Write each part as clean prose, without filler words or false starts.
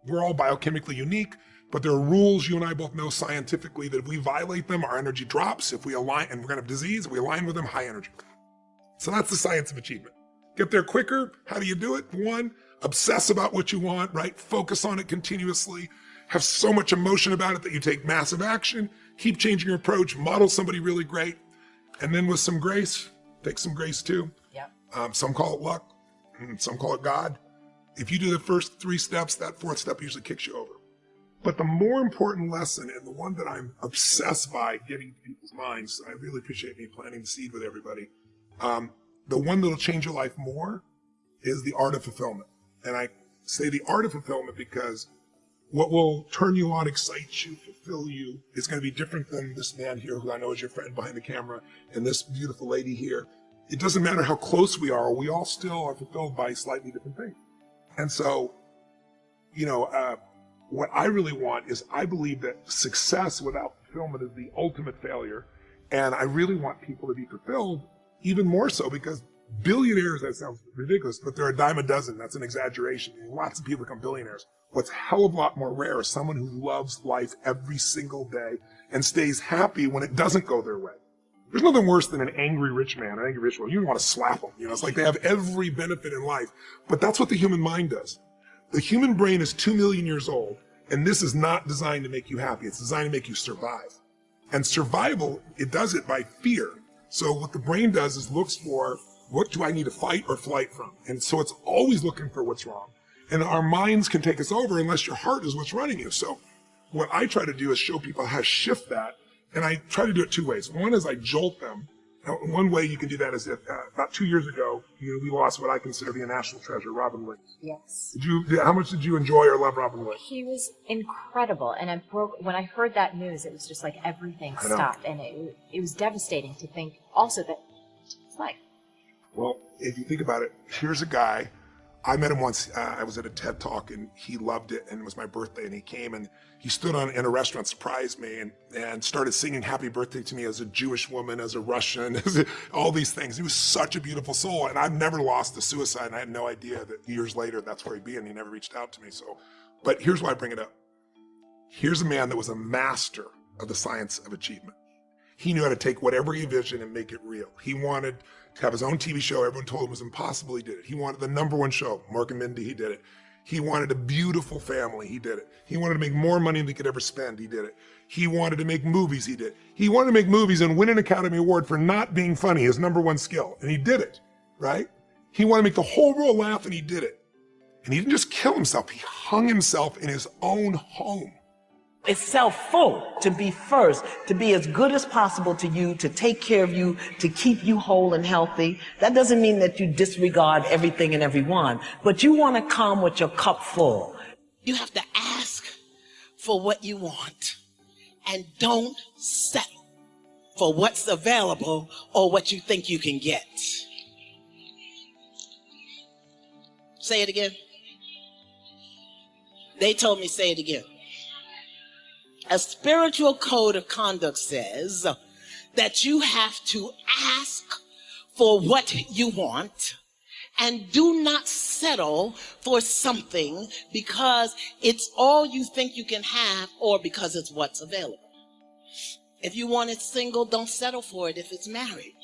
We're all biochemically unique, but there are rules you and I both know scientifically that if we violate them, our energy drops. If we align, and we're gonna have disease, if we align with them, high energy. So that's the science of achievement. Get there quicker. How do you do it? One, obsess about what you want, right? Focus on it continuously. Have so much emotion about it that you take massive action. Keep changing your approach. Model somebody really great. And then with some grace, take some grace too. Yep. Some call it luck. Some call it God. If you do the first 3 steps, that 4th step usually kicks you over. But the more important lesson, and the one that I'm obsessed by getting to people's minds, I really appreciate me planting the seed with everybody. The one that'll change your life more is the art of fulfillment. And I say the art of fulfillment because what will turn you on, excite you, fulfill you is going to be different than this man here who I know is your friend behind the camera and this beautiful lady here. It doesn't matter how close we are, we all still are fulfilled by slightly different things. And so, what I really want is I believe that success without fulfillment is the ultimate failure. And I really want people to be fulfilled even more so because billionaires, that sounds ridiculous, but they're a dime a dozen. That's an exaggeration. Lots of people become billionaires. What's a hell of a lot more rare is someone who loves life every single day and stays happy when it doesn't go their way. There's nothing worse than an angry rich man, an angry rich woman. You want to slap them. It's like they have every benefit in life. But that's what the human mind does. The human brain is 2 million years old, and this is not designed to make you happy. It's designed to make you survive. And survival, it does it by fear. So what the brain does is looks for, what do I need to fight or flight from? And so it's always looking for what's wrong. And our minds can take us over unless your heart is what's running you. So what I try to do is show people how to shift that. And I try to do it 2 ways. One is I jolt them. Now, one way you can do that is if about 2 years ago, we lost what I consider to be a national treasure, Robin Williams. Yes. How much did you enjoy or love Robin Williams? He was incredible. And when I heard that news, it was just like everything stopped. And it was devastating to think also that it's life. Well, if you think about it, here's a guy. I met him once. I was at a TED Talk, and he loved it, and it was my birthday, and he came, and he stood in a restaurant, surprised me, and started singing happy birthday to me as a Jewish woman, as a Russian, all these things. He was such a beautiful soul, and I've never lost to suicide, and I had no idea that years later that's where he'd be, and he never reached out to me. But here's why I bring it up. Here's a man that was a master of the science of achievement. He knew how to take whatever he envisioned and make it real. He wanted to have his own TV show. Everyone told him it was impossible. He did it. He wanted the #1 show, Mork and Mindy. He did it. He wanted a beautiful family. He did it. He wanted to make more money than he could ever spend. He did it. He wanted to make movies. He did. He wanted to make movies and win an Academy Award for not being funny, his #1 skill. And he did it, right? He wanted to make the whole world laugh, and he did it. And he didn't just kill himself. He hung himself in his own home. It's self-full to be first, to be as good as possible to you, to take care of you, to keep you whole and healthy. That doesn't mean that you disregard everything and everyone, but you want to come with your cup full. You have to ask for what you want and don't settle for what's available or what you think you can get. Say it again. They told me say it again. A spiritual code of conduct says that you have to ask for what you want and do not settle for something because it's all you think you can have or because it's what's available. If you want it single, don't settle for it if it's married.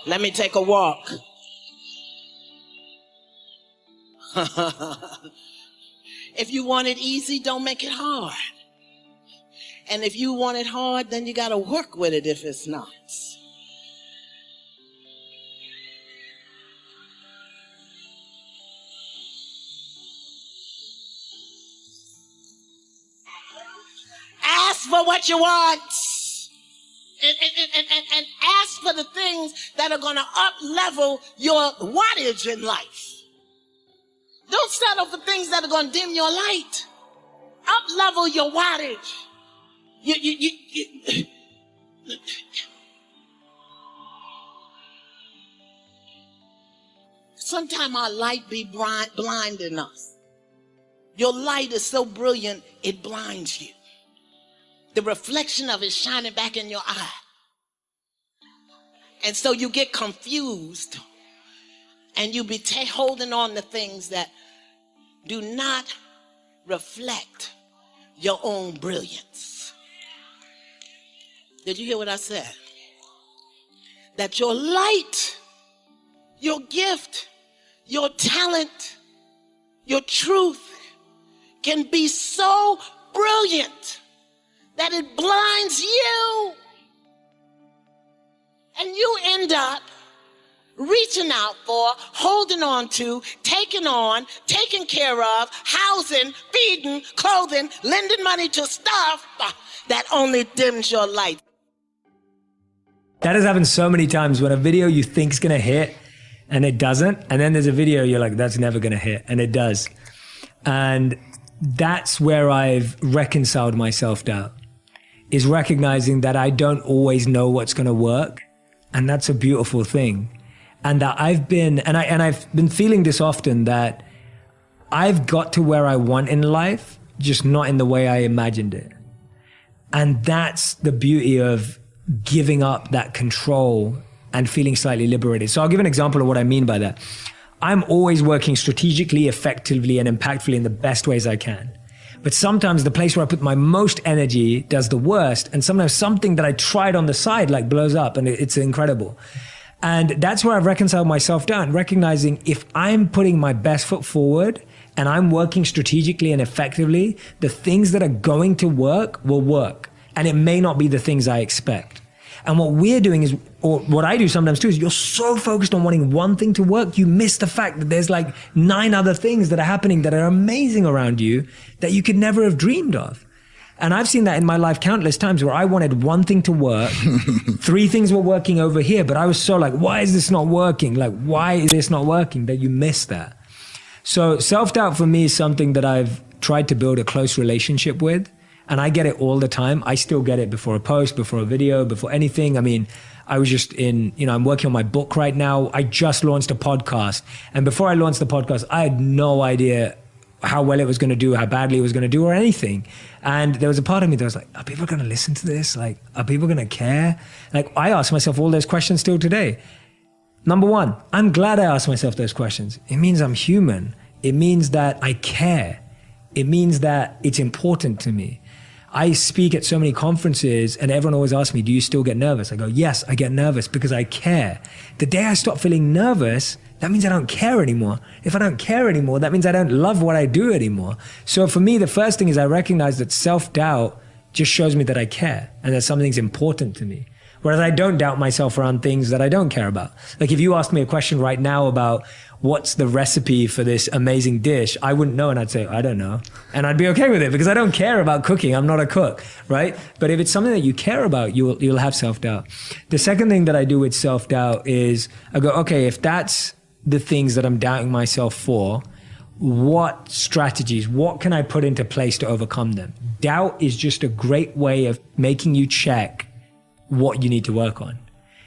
Let me take a walk. If you want it easy, don't make it hard. And if you want it hard, then you got to work with it if it's not. Ask for what you want. And ask for the things that are going to up-level your wattage in life. Don't settle for things that are going to dim your light. Up-level your wattage. Sometimes our light be blinding us. Your light is so brilliant, it blinds you. The reflection of it shining back in your eye. And so you get confused. and you be holding on to things that do not reflect your own brilliance. Did you hear what I said? That your light, your gift, your talent, your truth can be so brilliant that it blinds you. And you end up reaching out for, holding on to, taking on, taking care of, housing, feeding, clothing, lending money to stuff that only dims your light. That has happened so many times when a video you think is going to hit and it doesn't. And then there's a video you're like, that's never going to hit. And it does. And that's where I've reconciled my self-doubt, is recognizing that I don't always know what's going to work. And that's a beautiful thing. And that I've been feeling this often, that I've got to where I want in life, just not in the way I imagined it. And that's the beauty of giving up that control and feeling slightly liberated. So I'll give an example of what I mean by that. I'm always working strategically, effectively, and impactfully in the best ways I can. But sometimes the place where I put my most energy does the worst. And sometimes something that I tried on the side like blows up, and it's incredible. And that's where I've reconciled myself down, recognizing if I'm putting my best foot forward and I'm working strategically and effectively, the things that are going to work will work. And it may not be the things I expect. And what we're doing is, or what I do sometimes too, is you're so focused on wanting one thing to work, you miss the fact that there's like 9 other things that are happening that are amazing around you that you could never have dreamed of. And I've seen that in my life countless times where I wanted one thing to work, 3 things were working over here, but I was so like, why is this not working? Like, why is this not working? That you miss that. So self-doubt for me is something that I've tried to build a close relationship with. And I get it all the time. I still get it before a post, before a video, before anything. I mean, I was just I'm working on my book right now. I just launched a podcast. And before I launched the podcast, I had no idea how well it was going to do, how badly it was going to do, or anything. And there was a part of me that was like, are people going to listen to this? Like, are people going to care? Like, I ask myself all those questions still today. Number one, I'm glad I asked myself those questions. It means I'm human. It means that I care. It means that it's important to me. I speak at so many conferences and everyone always asks me, do you still get nervous? I go, yes, I get nervous because I care. The day I stop feeling nervous, that means I don't care anymore. If I don't care anymore, that means I don't love what I do anymore. So for me, the first thing is I recognize that self-doubt just shows me that I care and that something's important to me. Whereas I don't doubt myself around things that I don't care about. Like if you asked me a question right now about what's the recipe for this amazing dish, I wouldn't know, and I'd say, I don't know. And I'd be okay with it because I don't care about cooking. I'm not a cook, right? But if it's something that you care about, you'll have self-doubt. The second thing that I do with self-doubt is I go, okay, if that's the things that I'm doubting myself for, what strategies, what can I put into place to overcome them? Doubt is just a great way of making you check what you need to work on.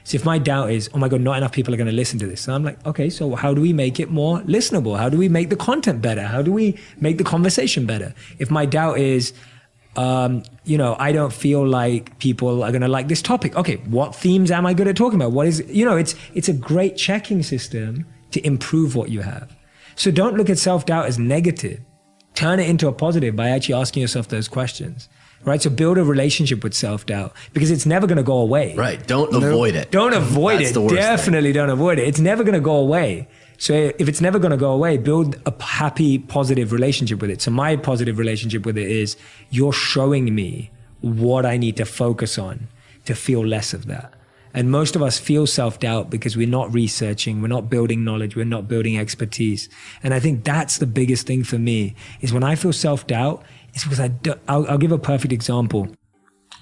So if my doubt is, oh my God, not enough people are going to listen to this. So I'm like, okay, so how do we make it more listenable? How do we make the content better? How do we make the conversation better? If my doubt is, I don't feel like people are going to like this topic. Okay, what themes am I good at talking about? What is, it's a great checking system to improve what you have. So don't look at self-doubt as negative. Turn it into a positive by actually asking yourself those questions. Right? So build a relationship with self-doubt because it's never going to go away. Right. Don't avoid it. Don't avoid That's it. The worst Definitely thing. don't avoid it. It's never going to go away. So if it's never going to go away, build a happy, positive relationship with it. So my positive relationship with it is you're showing me what I need to focus on to feel less of that. And most of us feel self-doubt because we're not researching, we're not building knowledge, we're not building expertise. And I think that's the biggest thing for me is when I feel self-doubt, it's because I'll give a perfect example.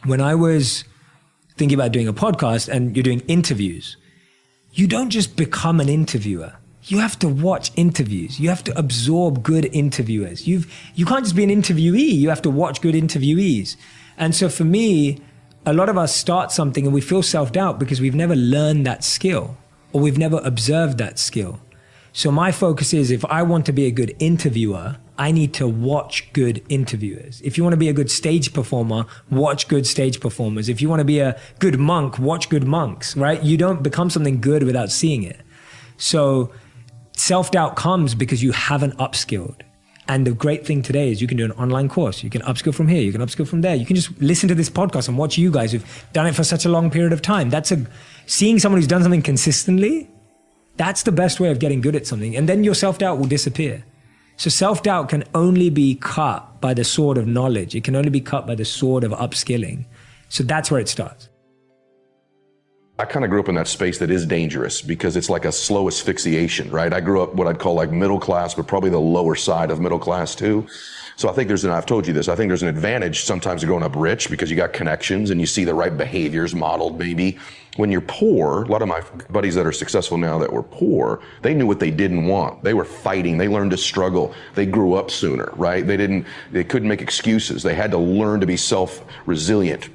When I was thinking about doing a podcast and you're doing interviews, you don't just become an interviewer. You have to watch interviews. You have to absorb good interviewers. You can't just be an interviewee. You have to watch good interviewees. And so for me, a lot of us start something and we feel self-doubt because we've never learned that skill or we've never observed that skill. So my focus is if I want to be a good interviewer, I need to watch good interviewers. If you want to be a good stage performer, watch good stage performers. If you want to be a good monk, watch good monks, right? You don't become something good without seeing it. So self-doubt comes because you haven't upskilled. And the great thing today is you can do an online course. You can upskill from here. You can upskill from there. You can just listen to this podcast and watch you guys who've done it for such a long period of time. Seeing someone who's done something consistently, that's the best way of getting good at something. And then your self-doubt will disappear. So self-doubt can only be cut by the sword of knowledge. It can only be cut by the sword of upskilling. So that's where it starts. I kind of grew up in that space that is dangerous because it's like a slow asphyxiation, right? I grew up what I'd call like middle class, but probably the lower side of middle class too. So I think I've told you this, I think there's an advantage sometimes to growing up rich because you got connections and you see the right behaviors modeled maybe. When you're poor, a lot of my buddies that are successful now that were poor, they knew what they didn't want. They were fighting, they learned to struggle. They grew up sooner, right? They couldn't make excuses. They had to learn to be self-resilient.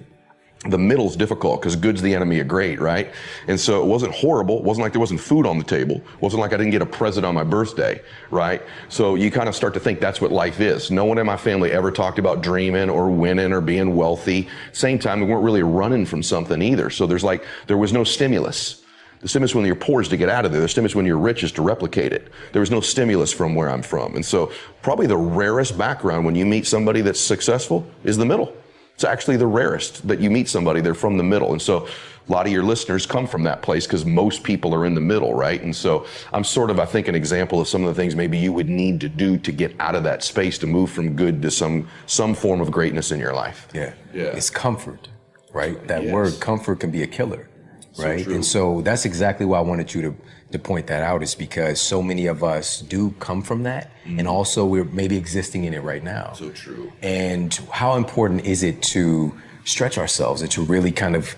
The middle's difficult because good's the enemy of great, right? And so it wasn't horrible. It wasn't like there wasn't food on the table. It wasn't like I didn't get a present on my birthday, right? So you kind of start to think that's what life is. No one in my family ever talked about dreaming or winning or being wealthy. Same time, we weren't really running from something either. So there was no stimulus. The stimulus when you're poor is to get out of there. The stimulus when you're rich is to replicate it. There was no stimulus from where I'm from. And so probably the rarest background when you meet somebody that's successful is the middle. It's actually the rarest that you meet somebody, they're from the middle. And so a lot of your listeners come from that place because most people are in the middle, right? And so I'm sort of, I think, an example of some of the things maybe you would need to do to get out of that space to move from good to some form of greatness in your life. Yeah. It's comfort, right? That word comfort can be a killer, right? And so that's exactly why I wanted you to point that out, is because so many of us do come from that, and also we're maybe existing in it right now. So true. And how important is it to stretch ourselves and to really kind of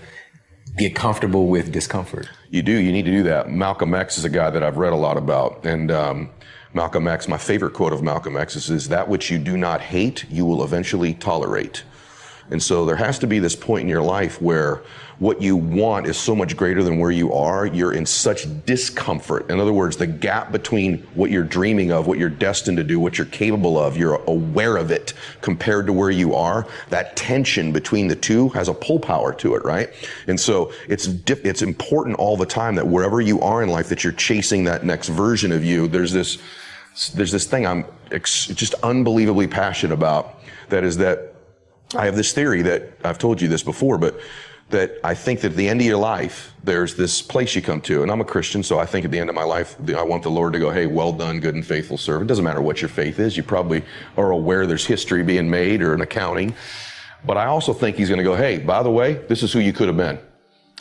get comfortable with discomfort? You need to do that. Malcolm X is a guy that I've read a lot about, and Malcolm X, my favorite quote of Malcolm X is that which you do not hate, you will eventually tolerate. And so there has to be this point in your life where what you want is so much greater than where you are. You're in such discomfort. In other words, the gap between what you're dreaming of, what you're destined to do, what you're capable of, you're aware of it compared to where you are. That tension between the two has a pull power to it, right? And so it's important all the time that wherever you are in life, that you're chasing that next version of you. There's this thing I'm just unbelievably passionate about. That is that I have this theory that I've told you this before, but that I think that at the end of your life, there's this place you come to. And I'm a Christian, so I think at the end of my life, I want the Lord to go, hey, well done, good and faithful servant. It doesn't matter what your faith is. You probably are aware there's history being made or an accounting. But I also think he's going to go, hey, by the way, this is who you could have been.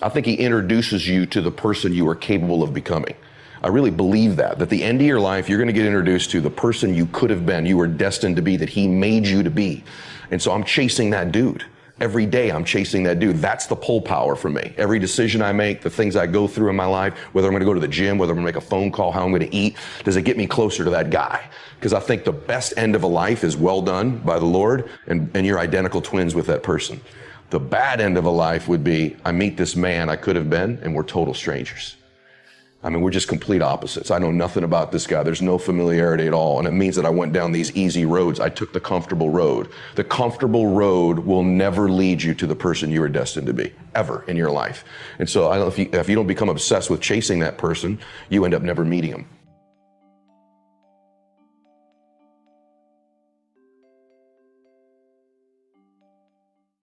I think he introduces you to the person you are capable of becoming. I really believe that at the end of your life, you're going to get introduced to the person you could have been, you were destined to be, that he made you to be. And so I'm chasing that dude. Every day I'm chasing that dude. That's the pull power for me. Every decision I make, the things I go through in my life, whether I'm going to go to the gym, whether I'm going to make a phone call, how I'm going to eat, does it get me closer to that guy? Because I think the best end of a life is well done by the Lord, and you're identical twins with that person. The bad end of a life would be, I meet this man I could have been, and we're total strangers. I mean, we're just complete opposites. I know nothing about this guy. There's no familiarity at all. And it means that I went down these easy roads. I took the comfortable road. The comfortable road will never lead you to the person you are destined to be, ever in your life. And so I don't know if you don't become obsessed with chasing that person, you end up never meeting him.